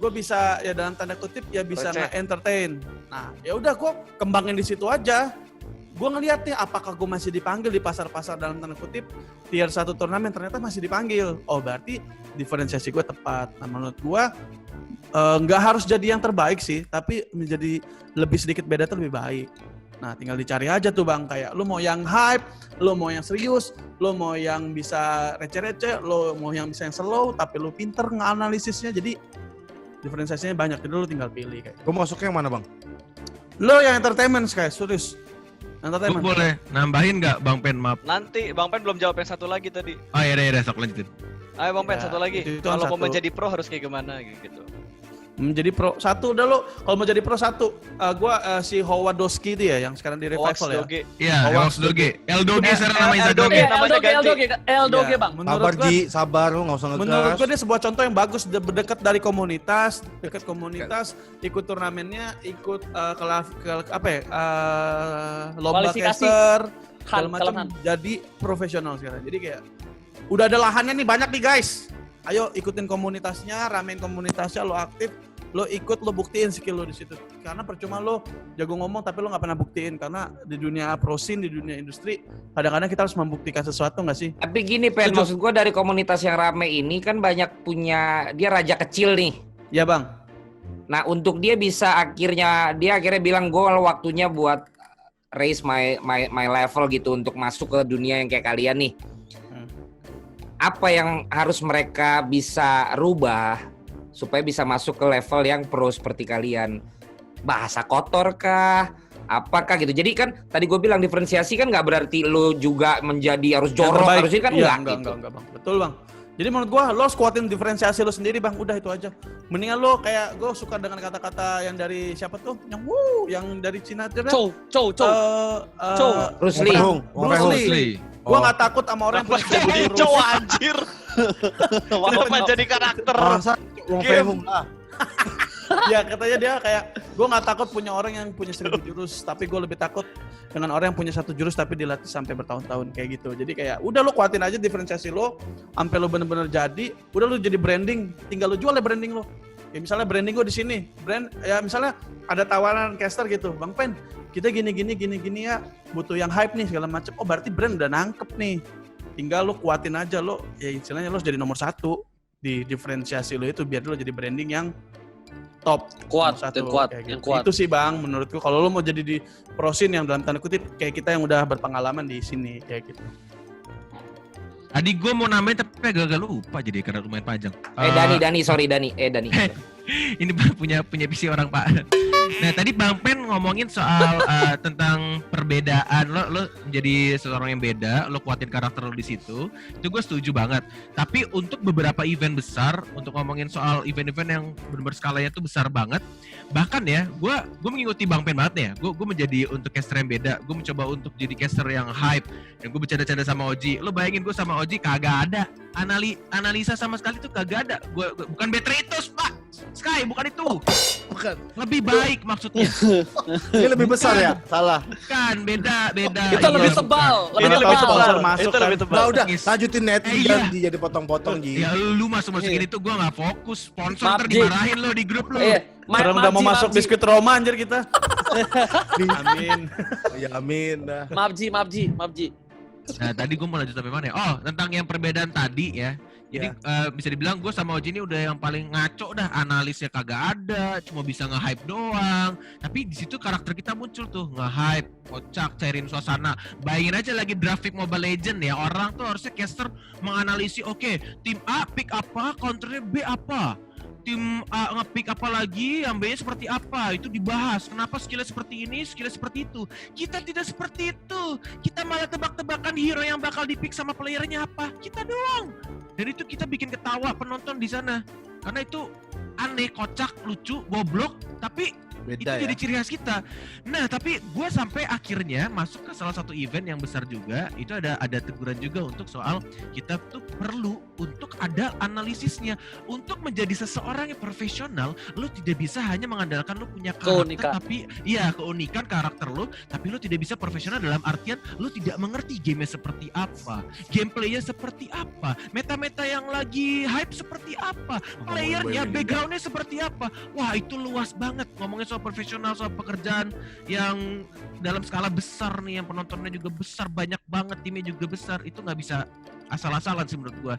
gue bisa ya dalam tanda kutip ya bisa nge-entertain. Nah, ya udah gue kembangin di situ aja. Gue ngeliat nih apakah gue masih dipanggil di pasar-pasar dalam tanda kutip tier 1 turnamen, ternyata masih dipanggil. Oh, berarti diferensiasi gue tepat. Nah, menurut gue nggak harus jadi yang terbaik sih, tapi menjadi lebih sedikit beda tuh lebih baik. Nah, tinggal dicari aja tuh Bang, kayak lu mau yang hype, lu mau yang serius, lu mau yang bisa receh-receh, lu mau yang bisa yang slow, tapi lu pinter nganalisisnya, jadi diferensiasinya banyak, jadi lu tinggal pilih kayak. Gue masuknya yang mana bang? Lu yang entertainment guys, serius. Gue Entertainment. boleh nambahin nggak Bang Pen, maaf. Nanti Bang Pen belum jawab yang satu lagi tadi. Oh ya, sok lanjutin. Ayo Bang Pen Ya, satu lagi. itu Kalau mau satu. menjadi pro harus kayak gimana gitu. Menjadi pro satu udah lo, kalau mau jadi pro satu, si Howard Doski itu ya yang sekarang di revival ya. Doge. Iya, Awas, Ewoks Doge. Eldoge sekarang namanya Eldoge. Instagramnya. Namanya ganti. Eldoge Ya, Bang. Sabar Ji, sabar lu nggak usah Menurut ngegas. gue dia sebuah contoh yang bagus, berdekat dari komunitas, dekat komunitas, ikut turnamennya, ikut lomba Kualifikasi. caster, segala macam, Kelenan. jadi profesional sekarang. Jadi kayak udah ada lahannya nih banyak nih guys. Ayo ikutin komunitasnya, ramein komunitasnya, lo aktif, lo ikut, lo buktiin skill lo di situ. Karena percuma lo jago ngomong tapi lo nggak pernah buktiin. Karena di dunia pro scene, di dunia industri, kadang-kadang kita harus membuktikan sesuatu nggak sih? Tapi gini Pen, Setuju. maksud gue dari komunitas yang rame ini kan banyak punya, dia raja kecil nih. Ya bang. Nah untuk dia bisa akhirnya bilang gue waktunya buat raise my level gitu untuk masuk ke dunia yang kayak kalian nih. Apa yang harus mereka bisa rubah supaya bisa masuk ke level yang pro seperti kalian? Bahasa kotor kah? Apakah gitu? Jadi kan tadi gue bilang diferensiasi kan nggak berarti lo juga menjadi harus jorok, harus ini kan Iya, enggak gitu. enggak bang. Betul bang. Jadi menurut gua lo harus kuatin diferensiasi lo sendiri bang. Udah itu aja. Mendingan lo kayak gue suka dengan kata-kata yang dari siapa tuh? Yang dari Cina itu. Chow. Bruce Lee. Bruce Lee. Gua nggak takut sama orang yang punya seribu Jadi jurus. cowok anjir. Kenapa jadi karakter? Masa Wong Game. Fei-hung lah. Ya katanya dia kayak gue nggak takut punya orang yang punya 1000 jurus, tapi gue lebih takut dengan orang yang punya 1 jurus tapi dilatih sampai bertahun-tahun kayak gitu. Jadi kayak udah lo kuatin aja diferensiasi lo sampai lo bener-bener jadi, udah lo jadi branding, tinggal lo jual ya branding lo. Ya misalnya branding gue di sini, brand ya misalnya ada tawaran caster gitu, Bang Pen, kita gini ya, butuh yang hype nih segala macam. Oh berarti brand udah nangkep nih. Tinggal lo kuatin aja lo, ya istilahnya lo jadi nomor 1 di diferensiasi lo itu biar lo jadi branding yang top, Kuat, nomor 1, yang kuat, kayak yang gitu. kuat. Itu sih bang, menurutku kalau lo mau jadi di pro scene yang dalam tanda kutip kayak kita yang udah berpengalaman di sini kayak gitu. Tadi gue mau nambahin tapi agak lupa jadi karena lumayan panjang. Dani, sorry Dani. Ini punya visi orang Pak. Nah tadi Bang Pen ngomongin soal tentang perbedaan lo menjadi seorang yang beda, lo kuatin karakter lo di situ, itu gue setuju banget. Tapi untuk beberapa event besar, untuk ngomongin soal event-event yang benar-benar skalanya tuh besar banget, bahkan ya gue mengikuti Bang Pen banget nih ya, gue menjadi untuk caster yang beda, gue mencoba untuk jadi caster yang hype, dan gue bercanda-canda sama Oji. Lo bayangin gue sama Oji kagak ada analisa sama sekali tuh kagak ada. Gue bukan Betritus Pak, Sky bukan itu. Bukan. Lebih baik maksudnya. Ini lebih besar ya? Salah. Bukan, beda. Itu lebih tebal, Ini lebih tebal. masuk Itu kan. lebih tebal. Nah udah, Yes. lanjutin net, Iya. jadi potong-potong Ji. Ya lu masuk-masukin itu gue gak fokus. Sponsor Maaf, ntar Ji. dimarahin lo di grup lo. Orang udah mau masuk biskuit Roma anjir kita. Amin. Ya amin dah. Maaf Ji. Nah tadi gue mau lanjut sampai mana ya? Oh tentang yang perbedaan tadi ya. Jadi bisa dibilang gue sama Oji ini udah yang paling ngaco dah, analisnya kagak ada, cuma bisa nge-hype doang. Tapi di situ karakter kita muncul tuh, nge-hype, kocak, cairin suasana. Bayangin aja lagi draft Mobile Legend ya, orang tuh harusnya caster menganalisis, oke, tim A pick apa, counternya B apa. Tim A nge-pick apa lagi, yang B-nya seperti apa, itu dibahas. Kenapa skillnya seperti ini, skillnya seperti itu. Kita tidak seperti itu. Kita malah tebak-tebakan hero yang bakal di-pick sama playernya apa. Kita doang. Dan itu kita bikin ketawa penonton di sana. Karena itu aneh, kocak, lucu, goblok, tapi Beda itu ya. jadi ciri khas kita. Nah, tapi gue sampai akhirnya masuk ke salah satu event yang besar juga. Itu ada teguran juga untuk soal kita tuh perlu untuk ada analisisnya. Untuk menjadi seseorang yang profesional, lo tidak bisa hanya mengandalkan lo punya karakter, Keunikan. tapi iya keunikan karakter lo, tapi lo tidak bisa profesional dalam artian lo tidak mengerti gamenya seperti apa, gameplaynya seperti apa, meta-meta yang lagi hype seperti apa, playernya, backgroundnya seperti apa. Wah itu luas banget ngomongin soal profesional, soal pekerjaan yang dalam skala besar nih, yang penontonnya juga besar, banyak banget, timnya juga besar. Itu nggak bisa asal-asalan sih menurut gua.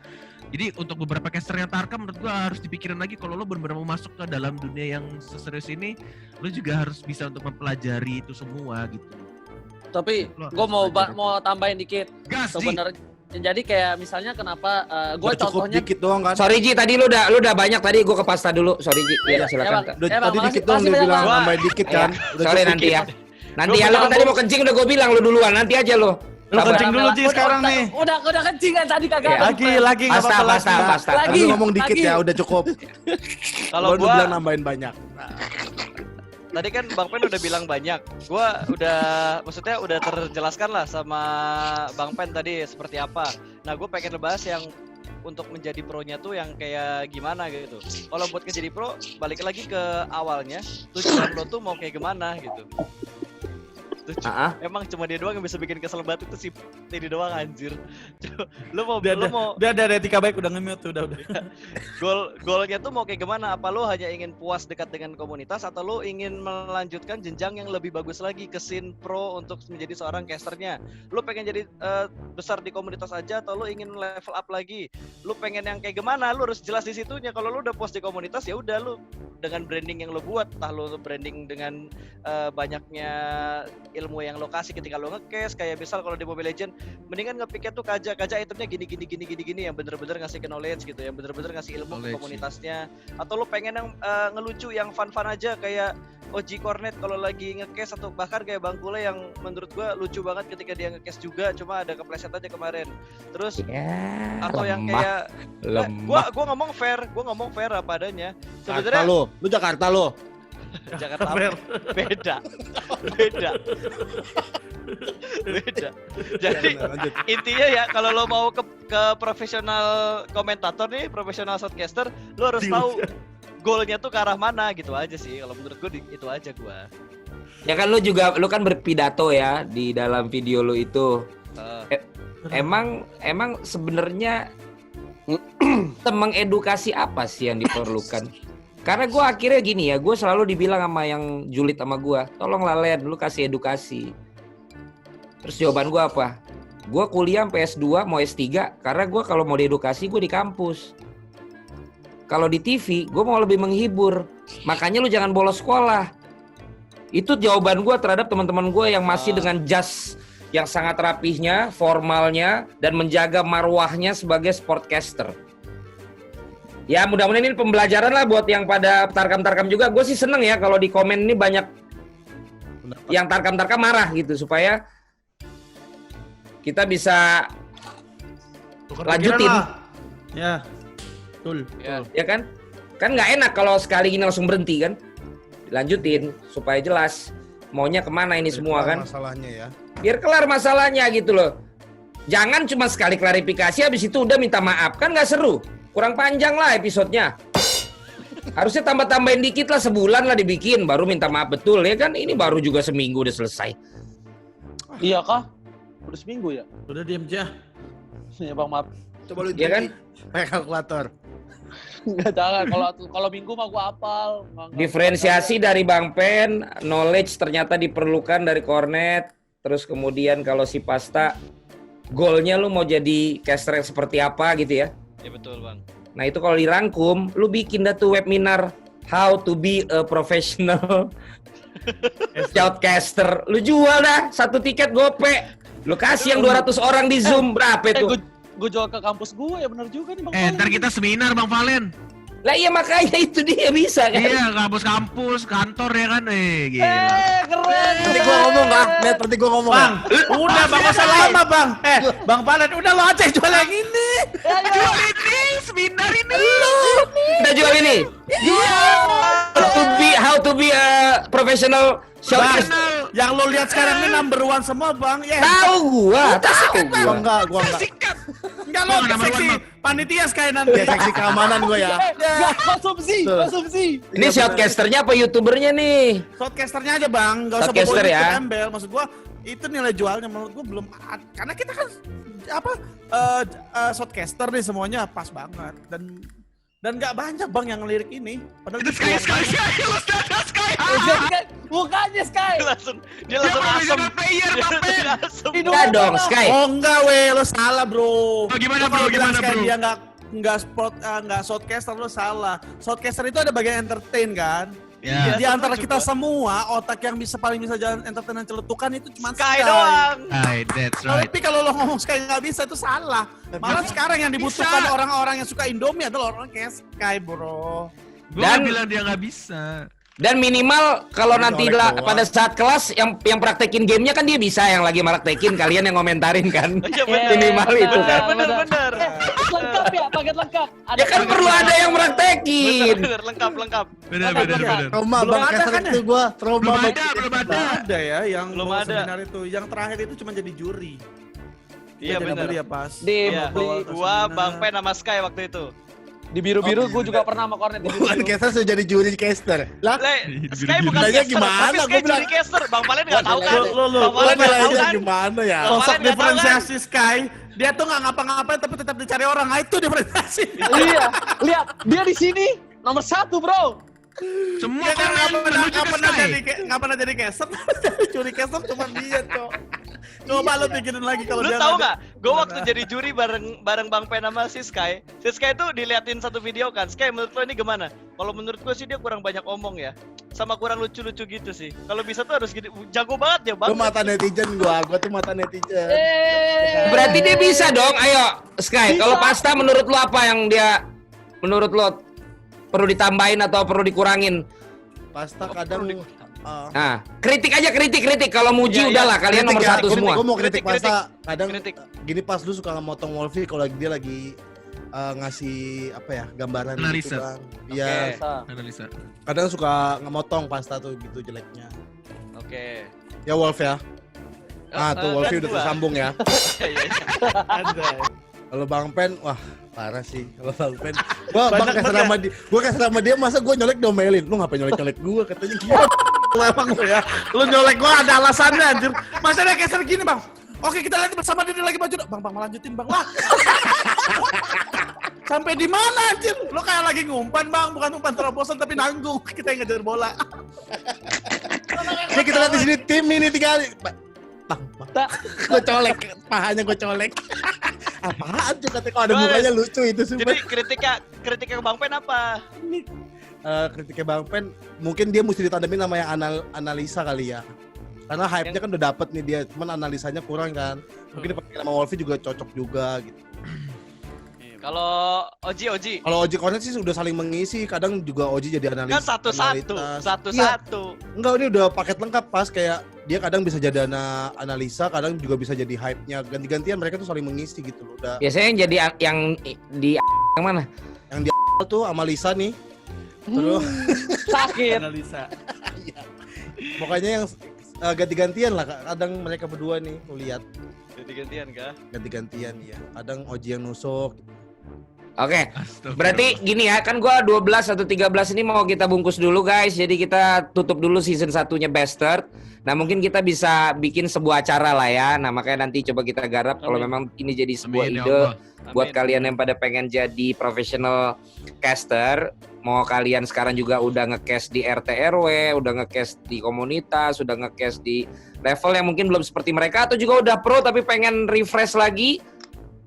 Jadi untuk beberapa caster yang Tarkam menurut gua harus dipikirin lagi, kalau lo benar-benar mau masuk ke dalam dunia yang seserius ini, lo juga harus bisa untuk mempelajari itu semua gitu. Tapi Lo gue harus belajar. mau tambahin dikit. Gas Ji. Sebenarnya jadi kayak misalnya kenapa gue Udah cukup contohnya dikit doang kan. Sorry Ji, tadi lu udah banyak tadi, gue ke pasta dulu. Sorry Ji, ya silakan. Bang. Udah Bang, tadi makasih- dikit doang makasih dia banyak, bilang Bang. nambahin dikit kan. Udah Sorry cukup nanti ya. dikit. Nanti ya, lu kan tadi mau kencing udah gue bilang lu duluan, nanti aja lu. Lu Sabar. kencing dulu Ji sekarang nih. Udah kencing kan tadi kagak. Ya. Lagi enggak Pasta, apa-apa pasta, lagi. pasta. Lagi. Tadi lu ngomong dikit lagi. ya, udah cukup. Kalau Lu gua bilang nambahin banyak. tadi kan Bang Pen udah bilang banyak. Gua maksudnya udah terjelaskan lah sama Bang Pen tadi seperti apa. Nah, gue pengen ngebahas yang untuk menjadi pro-nya tuh yang kayak gimana gitu. Kalau buat menjadi pro, balik lagi ke awalnya, tujuan lo tuh mau kayak gimana gitu. Emang cuma dia doang yang bisa bikin kesel banget itu si ini doang anjir. Lo mau Dia ada etika baik udah nge-mute tuh udah. golnya tuh mau kayak gimana? Apa lo hanya ingin puas dekat dengan komunitas atau lo ingin melanjutkan jenjang yang lebih bagus lagi ke scene pro untuk menjadi seorang casternya? Lo pengen jadi besar di komunitas aja atau lo ingin level up lagi? Lo pengen yang kayak gimana? Lo harus jelas di situnya. Kalau lo udah puas di komunitas ya udah lo dengan branding yang lo buat, entah lo branding dengan banyaknya ilmu yang lo kasih ketika lo nge-case, kayak misal kalau di Mobile Legend mendingan nge-picknya tuh kaja itemnya gini yang bener-bener ngasih ke knowledge gitu, yang bener-bener ngasih ilmu ke komunitasnya. Atau lo pengen yang ngelucu, yang fun-fun aja kayak OG Cornet kalau lagi nge-case, atau bahkan kayak Bang Kule yang menurut gua lucu banget ketika dia nge-case juga, cuma ada kepleset aja kemarin. Terus Ya, atau yang kayak gua ngomong fair apa adanya. Jakarta Sebenarnya lu Jakarta lu. Jakarta beda. Jadi Lanjut. intinya ya kalau lo mau ke profesional komentator nih, profesional shotcaster, lo harus tahu goalnya tuh ke arah mana gitu aja sih. Kalau menurut gue itu aja gua. Ya kan lu kan berpidato ya di dalam video lu itu. Emang sebenarnya mengedukasi apa sih yang diperlukan? Karena gue akhirnya gini ya, gue selalu dibilang sama yang julid sama gue, tolonglah Len, lu kasih edukasi. Terus jawaban gue apa? Gue kuliah sampai S2 mau S3 karena gue kalau mau diedukasi gue di kampus. Kalau di TV gue mau lebih menghibur, makanya lu jangan bolos sekolah. Itu jawaban gue terhadap teman-teman gue yang masih dengan jas yang sangat rapihnya, formalnya, dan menjaga marwahnya sebagai sportcaster. Ya mudah-mudahan ini pembelajaran lah buat yang pada tarkam-tarkam juga. Gue sih seneng ya kalau di komen ini banyak yang tarkam-tarkam marah gitu supaya kita bisa Tukar lanjutin. pikiran lah. Ya. Betul. Ya. Ya kan? Kan nggak enak kalau sekali ini langsung berhenti kan? Lanjutin supaya jelas maunya kemana ini semua kan? Masalahnya ya. Biar kelar masalahnya gitu loh. Jangan cuma sekali klarifikasi habis itu udah minta maaf, kan nggak seru. Kurang panjang lah episodenya. Harusnya tambah-tambahin dikit lah, sebulan lah dibikin baru minta maaf betul ya kan? Ini baru juga seminggu udah selesai. Iya kah? Udah seminggu ya? Udah diam aja. Ya bang maaf. Coba lu Iya kan? pakai kalkulator. Nggak jangan. Kalau minggu mah gua hafal. Diferensiasi dari Bang Pen, knowledge ternyata diperlukan dari Cornet. Terus kemudian kalau si Pasta, goalnya lu mau jadi caster yang seperti apa gitu ya? Ya betul bang. Nah itu kalau dirangkum, lu bikin dah tuh webinar how to be a professional shoutcaster. Lu jual dah 1 tiket gope. Lu kasih yang 200 orang di Zoom berapa itu? Gue jual ke kampus gue ya benar juga nih bang. Ntar kita seminar Bang Valen. Lah iya makanya itu dia bisa kan? Iya, kampus-kampus, kantor ya kan. Gila. Keren. Nanti gua ngomong kah? Net, nanti gua ngomong. Bang, udah Bang, masa lama Bang. Bang Palen, udah lo aja jual yang ini. Jual ini, seminar ini. Udah jual ini. How to be a professional Bang, shoutcaster. yang lo lihat sekarang ini number 1 semua Bang. Ya. Tahu gua. Gua enggak. Enggak lo Bang, number seksi one, Bang. panitia sekali nanti. Ya seksi keamanan gua ya. Konsumsi. Ini shoutcasternya apa youtubernya nih? Shotcasternya aja Bang, enggak usah Shotcaster bawa ya. embel. Maksud gua itu nilai jualnya menurut gua belum karena kita kan shotcaster nih semuanya pas banget dan nggak banyak Bang yang lirik ini. Padahal Itu Sky. Bukannya Sky. Dia langsung asem. Player, Dia Bang Pen. langsung asem. Enggak dong, Sky. Oh enggak lo salah bro. Oh, gimana, Lo kalau bro? bilang Gimana, Sky bro? Dia nggak shotcaster lo salah. Shotcaster itu ada bagian entertain kan. Ya. Di antara kita semua otak yang paling bisa jalan entertain dan celetukan itu cuma Sky doang. Hai, that's right. Tapi kalau lo ngomong Sky nggak bisa itu salah. Malah sekarang yang dibutuhkan orang-orang yang suka Indomie adalah orang kayak Sky bro. Gua Dan- nggak bilang dia nggak bisa. Dan minimal kalau nanti Nyolek doang. pada saat kelas yang praktekin gamenya kan dia bisa, yang lagi praktekin kalian yang komentarin kan. Iya benar. Minimal itu kan. Benar. Lengkap ya, paket lengkap. Ya kan perlu ada yang praktekin. Benar, lengkap. Benar. Trauma Belum Bang ada caster kan ya? itu gua. Trauma Belum Bang. ada. Nggak ada ya yang Belum bawa ada. seminar itu. Yang terakhir itu cuma jadi juri. Iya Jadi benar. juri ya pas. Di Iya. beli Gua Bang Pen sama Sky waktu itu. di biru-biru gue juga pernah sama Cornet di Bukan biru-biru. caster sudah jadi juri caster. Lah, Sky bukan Nanya caster, gimana? tapi Sky Gua bilang- juri caster. Bang Valen nggak tahu kan? Lo Bang Valen nggak tahu nanya kan? gimana ya? Bang Sosok Valen nggak tahu kan? diferensiasi Sky, dia tuh nggak ngapa-ngapain tapi tetap dicari orang. Nah itu diferensiasi. Iya, lihat dia di sini nomor 1 bro. Semua Dia kan komen nggak menuju ke Sky. nggak pernah jadi caster, juri caster cuma dia cok. Coba lo pikirin lagi kalau Lu dia tahu nggak nggak? Gue waktu jadi juri bareng Bang Pen sama si Sky. Si Sky tuh diliatin satu video kan. Sky menurut lo ini gimana? Kalau menurut gue sih dia kurang banyak omong ya. Sama kurang lucu-lucu gitu sih. Kalau bisa tuh harus gitu. Jago banget ya Bang. Gua mata netizen gua tuh mata netizen. Berarti dia bisa dong. Ayo, Sky. Kalau Pasta menurut lo apa yang dia menurut lo perlu ditambahin atau perlu dikurangin? Pasta kadang Nah, kritik aja kritik. Kalau muji Iya, udahlah kalian nomor 1 semua. Gue mau kritik Kritik, Pasta. Kadang kritik. gini pas lu suka ngemotong Wolfie kalau dia lagi ngasih apa ya gambaran Analisa. gitu kan. Iya. Analisa. Kadang suka ngemotong Pasta tuh gitu jeleknya. Oke. Ya Wolf ya. Ah tuh Wolfie udah tersambung ya. Iya. ada. Kalau Bang Pen, wah parah sih. Kalau Bang Pen, gua Banyak kasih sama dia, gua kasih sama dia masa gua nyolek domelin. Lu ngapain nyolek gua katanya gitu. Emang lo ya, lu nyolek gua ada alasannya anjir. Masa dia caster gini bang? Oke kita lihat bersama dia lagi maju. Bang lanjutin bang lah. Sampai di mana anjir? Lo kayak lagi ngumpan bang, bukan umpan terobosan tapi nanggung. Kita yang ngejar bola. Ini kita lihat di sini tim ini 3 kali. Bang, gue colek, pahanya gue colek. Apaan tuh katanya kalau ada mukanya lucu itu Jadi sumpah. kritiknya ke Bang Pen apa? Kritiknya Bang Pen, mungkin dia mesti ditandemin sama yang analisa kali ya. Karena hype-nya kan udah dapet nih dia, cuman analisanya kurang kan. Mungkin dipakai sama Wolfie juga cocok juga gitu. Kalau Oji. Kalau Oji Cornet sih udah saling mengisi, kadang juga Oji jadi analis. Kan satu-satu. Enggak, ini udah paket lengkap pas kayak dia kadang bisa jadi analisa, kadang juga bisa jadi hype-nya. Ganti-gantian mereka tuh saling mengisi gitu loh. Udah Biasanya yang jadi yang di yang mana? tuh sama Lisa nih. Terus Sakit. Analisa. pokoknya yang ganti-gantian lah kadang mereka berdua nih, lu lihat. Ganti-gantian kah? Ganti-gantian ya. Kadang Oji yang nusuk. Oke. Astagfirullah. Berarti gini ya, kan gua 12 atau 13 ini mau kita bungkus dulu guys. Jadi kita tutup dulu season 1-nya Bastard. Nah, mungkin kita bisa bikin sebuah acara lah ya. Nah, makanya nanti coba kita garap kalau memang ini jadi sebuah Amin, ya ide Allah. buat kalian yang pada pengen jadi professional caster. Mau kalian sekarang juga udah nge-cast di RT RW, udah nge-cast di komunitas, udah nge-cast di level yang mungkin belum seperti mereka, atau juga udah pro tapi pengen refresh lagi.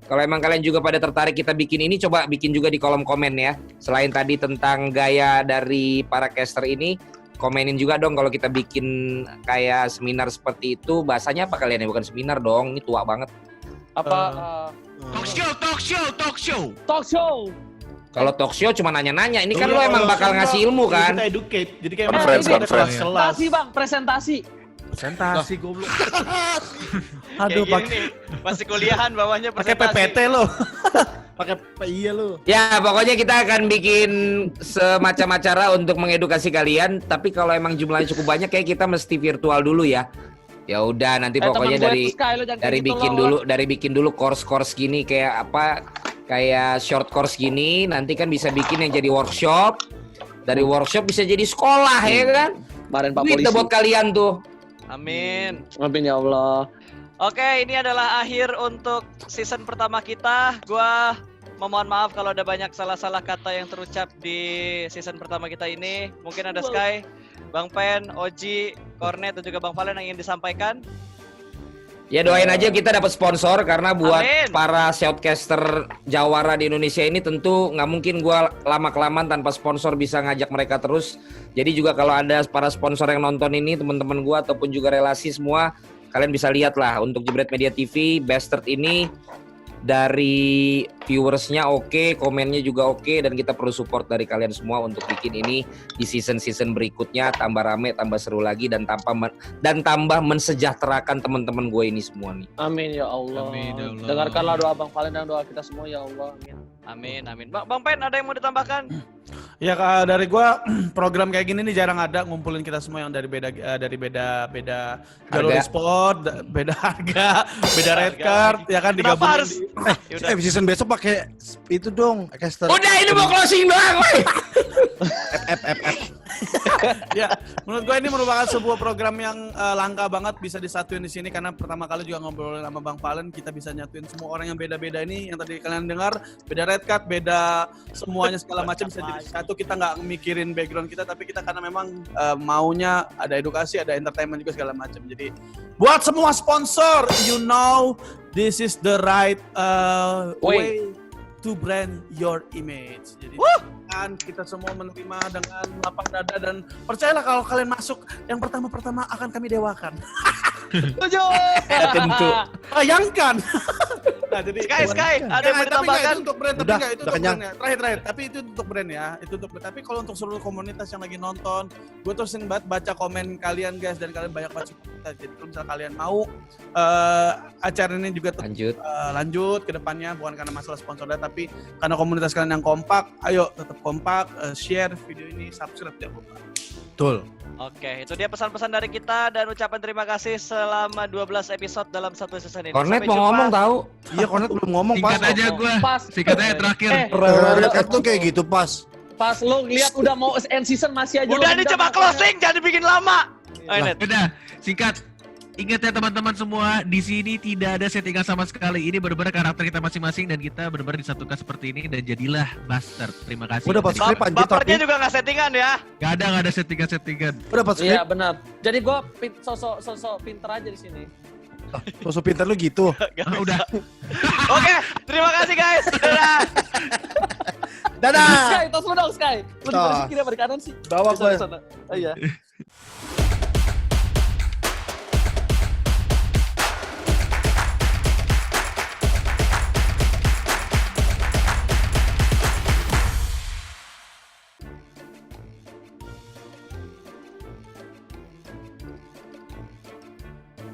Kalau emang kalian juga pada tertarik kita bikin ini, coba bikin juga di kolom komen ya. Selain tadi tentang gaya dari para caster ini, komenin juga dong kalau kita bikin kayak seminar seperti itu. Bahasanya apa kalian ya? Bukan seminar dong, ini tua banget. Apa Talk show. talk show? Kalau talk show cuma nanya-nanya, ini kan lo emang bakal ngasih ilmu kan? Kita educate. Jadi kayak Conference, kita conference. kelas kelas. Presentasi bang, presentasi. Presentasi goblok. Aduh, Aduh, pakai masih kuliahan bawahnya pakai presentasi. PPT lo. Pakai iya lu. Ya pokoknya kita akan bikin semacam acara untuk mengedukasi kalian. Tapi kalau emang jumlahnya cukup banyak, kayak kita mesti virtual dulu ya. Ya udah nanti pokoknya dari bikin dulu course gini kayak apa, kayak short course gini. Nanti kan bisa bikin yang jadi workshop. Dari workshop bisa jadi sekolah ya kan. Kemarin Pak Duit Polisi. buat kalian tuh. Amin. Amin ya Allah. Oke, ini adalah akhir untuk season pertama kita. Gua memohon maaf kalau ada banyak salah-salah kata yang terucap di season pertama kita ini. Mungkin ada Sky, Bang Pen, Oji, Cornet, dan juga Bang Valen yang ingin disampaikan. Ya doain aja kita dapat sponsor, karena buat Amin. para shoutcaster jawara di Indonesia ini tentu nggak mungkin gua lama-kelamaan tanpa sponsor bisa ngajak mereka terus. Jadi juga kalau ada para sponsor yang nonton ini, teman-teman gua ataupun juga relasi semua, kalian bisa lihat lah untuk Jebret Media TV, Bastard ini dari viewersnya oke, komennya juga oke, dan kita perlu support dari kalian semua untuk bikin ini di season-season berikutnya tambah rame, tambah seru lagi, dan tambah mensejahterakan teman-teman gue ini semua nih. Amin ya Allah. Amin ya Allah. Dengarkanlah doa Bang Valen dan doa kita semua ya Allah. Amin. Amin. Bang Pen, ada yang mau ditambahkan? Ya Kak, dari gua program kayak gini nih jarang ada, ngumpulin kita semua yang dari beda jalur Harga. sport, beda harga, beda red card, ya kan Kenapa digabungin. harus? Yaudah. Season besok pakai itu dong, caster. Udah ini mau closing doang, woi. Ya, menurut gue ini merupakan sebuah program yang langka banget bisa disatuin di sini, karena pertama kali juga ngobrolin sama Bang Valen, kita bisa nyatuin semua orang yang beda-beda ini, yang tadi kalian dengar, beda red card, beda semuanya segala macam bisa jadi satu. Kita nggak mikirin background kita, tapi kita karena memang maunya ada edukasi, ada entertainment juga segala macam. Jadi buat semua sponsor, you know this is the right way to brand your image. Jadi kan kita semua menerima dengan lapang dada, dan percayalah kalau kalian masuk, yang pertama-pertama akan kami dewakan. Tentu. Bayangkan. Nah, jadi Sky, ada yang mau tapi ditambahkan? itu untuk brand, tapi Udah, enggak, itu udah untuk kenyang. brand ya. Terakhir, tapi itu untuk brand ya. Itu untuk brand. Tapi kalau untuk seluruh komunitas yang lagi nonton, gue tuh sering banget baca komen kalian guys, dan kalian banyak baca komentar. Jadi kalau misalnya kalian mau acara ini juga lanjut ke depannya, bukan karena masalah sponsornya, tapi karena komunitas kalian yang kompak. Ayo tetap kompak, share video ini, subscribe jangan lupa. Betul. Oke, itu dia pesan-pesan dari kita dan ucapan terima kasih selama 12 episode dalam satu season ini. Cornet Sampai mau jumpa. ngomong tahu. Iya, Cornet belum ngomong pas. Singkat aja gua. Pas. Singkat aja terakhir. Red card tuh kayak gitu pas. Pas lo lihat udah mau end season masih aja. Udah lo nih, coba closing, jangan dibikin lama. Ayo, Net. Udah, singkat. Ingat ya teman-teman semua, di sini tidak ada settingan sama sekali. Ini benar-benar karakter kita masing-masing dan kita benar-benar disatukan seperti ini dan jadilah Bastard. Terima kasih. Gua dapat skrip anjir, Bapernya tapi juga nggak settingan ya. Gak ada settingan-settingan. gua dapat skrip. Iya benar. Jadi gue sosok pinter aja di sini. Sosok pintar lu gitu. Ah, udah. Oke, terima kasih guys. Dadah. Dadah. Sky, tos lu dong Sky. Lu di Toh. baris kiri apa di kanan sih? Bawah Di sana, gua. di sana. Oh iya.